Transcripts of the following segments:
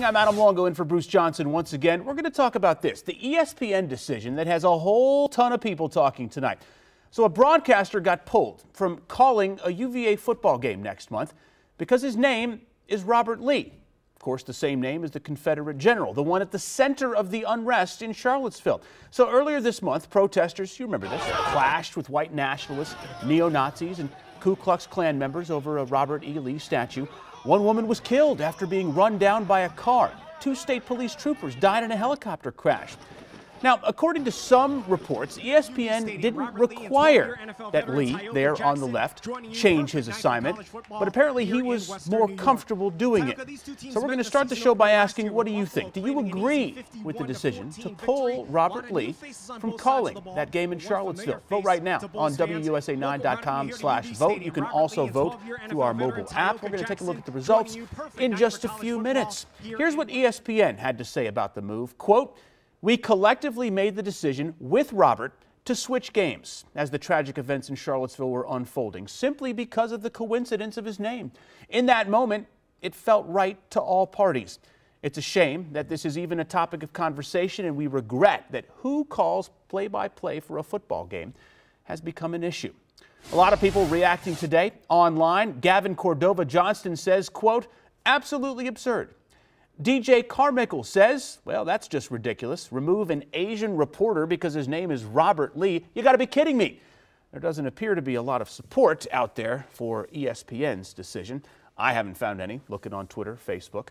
I'm Adam Longo in for Bruce Johnson once again. We're going to talk about this, the ESPN decision that has a whole ton of people talking tonight. So a broadcaster got pulled from calling a UVA football game next month because his name is Robert Lee. Of course, the same name as the Confederate general, the one at the center of the unrest in Charlottesville. So earlier this month, protesters, you remember this, clashed with white nationalists, neo-Nazis, and Ku Klux Klan members over a Robert E. Lee statue. One woman was killed after being run down by a car. 2 state police troopers died in a helicopter crash. Now, according to some reports, ESPN didn't require that Lee, there on the left, change his assignment, but apparently he was more comfortable doing it. So we're going to start the show by asking, what do you think? Do you agree with the decision to pull Robert Lee from calling that game in Charlottesville? Vote right now on WUSA9.com/vote. You can also vote through our mobile app. We're going to take a look at the results in just a few minutes. Here's what ESPN had to say about the move. Quote, "We collectively made the decision with Robert to switch games as the tragic events in Charlottesville were unfolding, simply because of the coincidence of his name. In that moment, it felt right to all parties. It's a shame that this is even a topic of conversation, and we regret that who calls play-by-play for a football game has become an issue." A lot of people reacting today online. Gavin Cordova Johnston says, quote, "Absolutely absurd." DJ Carmichael says, well, that's just ridiculous. Remove an Asian reporter because his name is Robert Lee. You got to be kidding me. There doesn't appear to be a lot of support out there for ESPN's decision. I haven't found any, looking on Twitter, Facebook.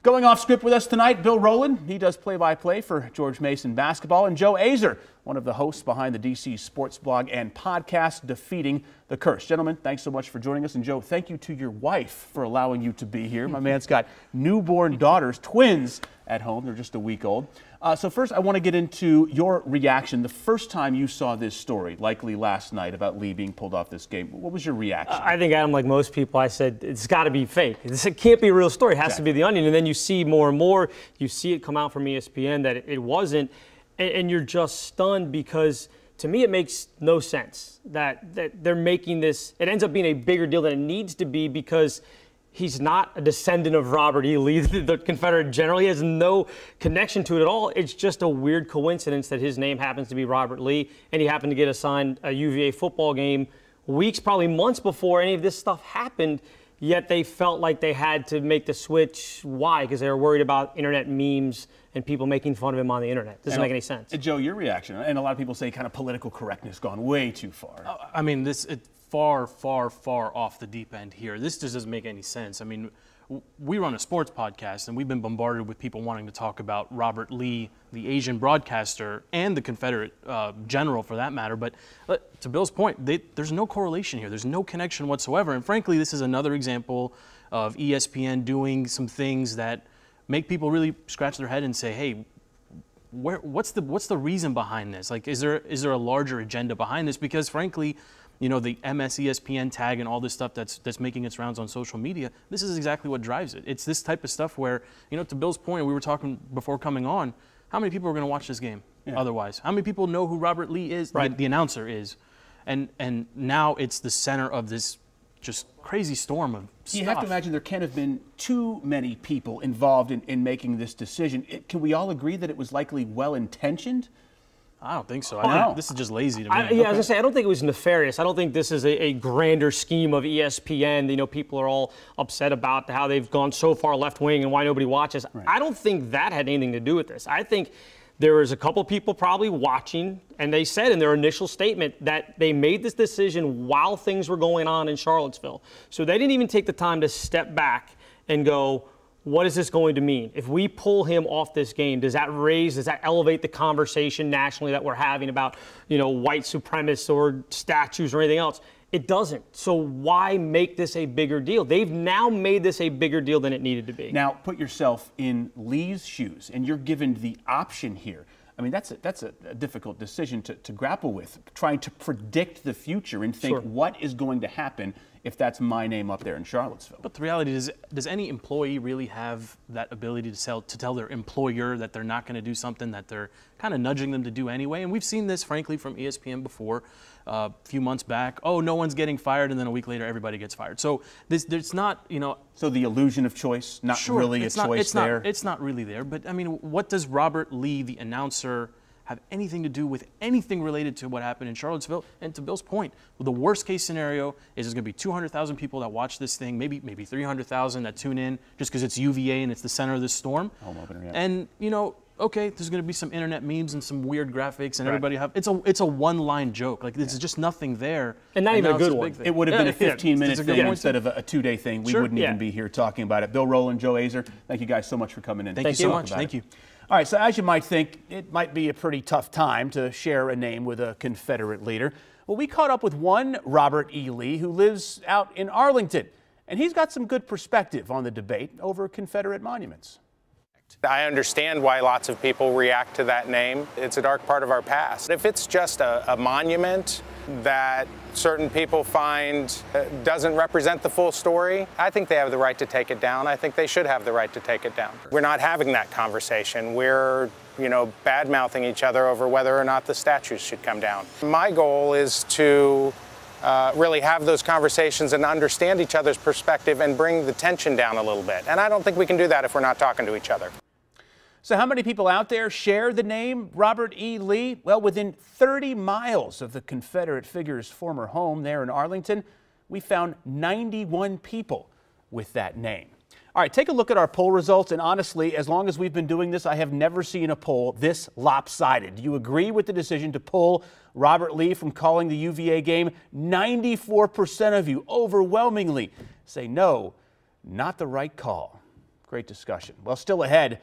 Going off script with us tonight, Bill Rowland. He does play-by-play for George Mason basketball. And Joe Azer, one of the hosts behind the DC sports blog and podcast, Defeating the Curse. Gentlemen, thanks so much for joining us. And Joe, thank you to your wife for allowing you to be here. My man's got newborn daughters, twins at home. They're just a week old. So first, I want to get into your reaction. The first time you saw this story, likely last night, about Lee being pulled off this game, what was your reaction? I think, Adam, like most people, I said, it's got to be fake. It can't be a real story. It has to be The Onion. And then you see more and more. You see it come out from ESPN that it wasn't. And you're just stunned because, to me, it makes no sense that they're making this. It ends up being a bigger deal than it needs to be because he's not a descendant of Robert E. Lee, the Confederate general. He has no connection to it at all. It's just a weird coincidence that his name happens to be Robert Lee, and he happened to get assigned a UVA football game weeks, probably months before any of this stuff happened, yet they felt like they had to make the switch. Why? Because they were worried about internet memes and people making fun of him on the internet. Doesn't make any sense. Joe, your reaction, and a lot of people say kind of political correctness gone way too far. I mean, far, far, far off the deep end here. This just doesn't make any sense. I mean, we run a sports podcast, and we've been bombarded with people wanting to talk about Robert Lee, the Asian broadcaster, and the Confederate general, for that matter. But to Bill's point, there's no correlation here. There's no connection whatsoever. And frankly, this is another example of ESPN doing some things that make people really scratch their head and say, hey, what's the reason behind this? Like, is there a larger agenda behind this? Because frankly, you know, the MSESPN tag and all this stuff that's making its rounds on social media, this is exactly what drives it. It's this type of stuff where, you know, to Bill's point, we were talking before coming on, how many people are going to watch this game otherwise? How many people know who Robert Lee is, the announcer is? And now it's the center of this just crazy storm of stuff. You have to imagine there can't have been too many people involved in making this decision. Can we all agree that it was likely well-intentioned? I don't think so. I think this is just lazy to me. I was going to say, I don't think it was nefarious. I don't think this is a grander scheme of ESPN. You know, people are all upset about how they've gone so far left-wing and why nobody watches. Right. I don't think that had anything to do with this. I think there was a couple people probably watching, and they said in their initial statement that they made this decision while things were going on in Charlottesville. So they didn't even take the time to step back and go, what is this going to mean? If we pull him off this game, does that elevate the conversation nationally that we're having about, you know, white supremacists or statues or anything else? It doesn't. So why make this a bigger deal? They've now made this a bigger deal than it needed to be. Now, put yourself in Lee's shoes, and you're given the option here. I mean, that's a difficult decision to grapple with, trying to predict the future and think what is going to happen if that's my name up there in Charlottesville. But the reality is, does any employee really have that ability to tell their employer that they're not going to do something that they're kind of nudging them to do anyway? And we've seen this, frankly, from ESPN before. A few months back, oh, no one's getting fired, and then a week later, everybody gets fired. So there's not, you know. So the illusion of choice, not sure, really a choice there. It's not really there. But I mean, what does Robert Lee, the announcer, have anything to do with anything related to what happened in Charlottesville? And to Bill's point, well, the worst case scenario is there's going to be 200,000 people that watch this thing, maybe 300,000 that tune in just because it's UVA and it's the center of the storm. Home opener, yeah. And you know. Okay, there's going to be some internet memes and some weird graphics, and everybody have it's a one-line joke. Like there's just nothing there, and not even a good one. It would have been a 15-minute thing instead of a 2-day thing. We wouldn't even be here talking about it. Bill Rowland, Joe Azar, thank you guys so much for coming in. Thank you so much. Thank you. All right, so as you might think, it might be a pretty tough time to share a name with a Confederate leader. Well, we caught up with one Robert E. Lee who lives out in Arlington, and he's got some good perspective on the debate over Confederate monuments. I understand why lots of people react to that name. It's a dark part of our past. If it's just a monument that certain people find doesn't represent the full story, I think they have the right to take it down. I think they should have the right to take it down. We're not having that conversation. We're, bad-mouthing each other over whether or not the statues should come down. My goal is to really have those conversations and understand each other's perspective and bring the tension down a little bit. And I don't think we can do that if we're not talking to each other. So how many people out there share the name Robert E. Lee? Well, within 30 miles of the Confederate figure's former home there in Arlington, we found 91 people with that name. All right, take a look at our poll results, and honestly, as long as we've been doing this, I have never seen a poll this lopsided. Do you agree with the decision to pull Robert Lee from calling the UVA game? 94% of you overwhelmingly say no, not the right call. Great discussion. Well, still ahead.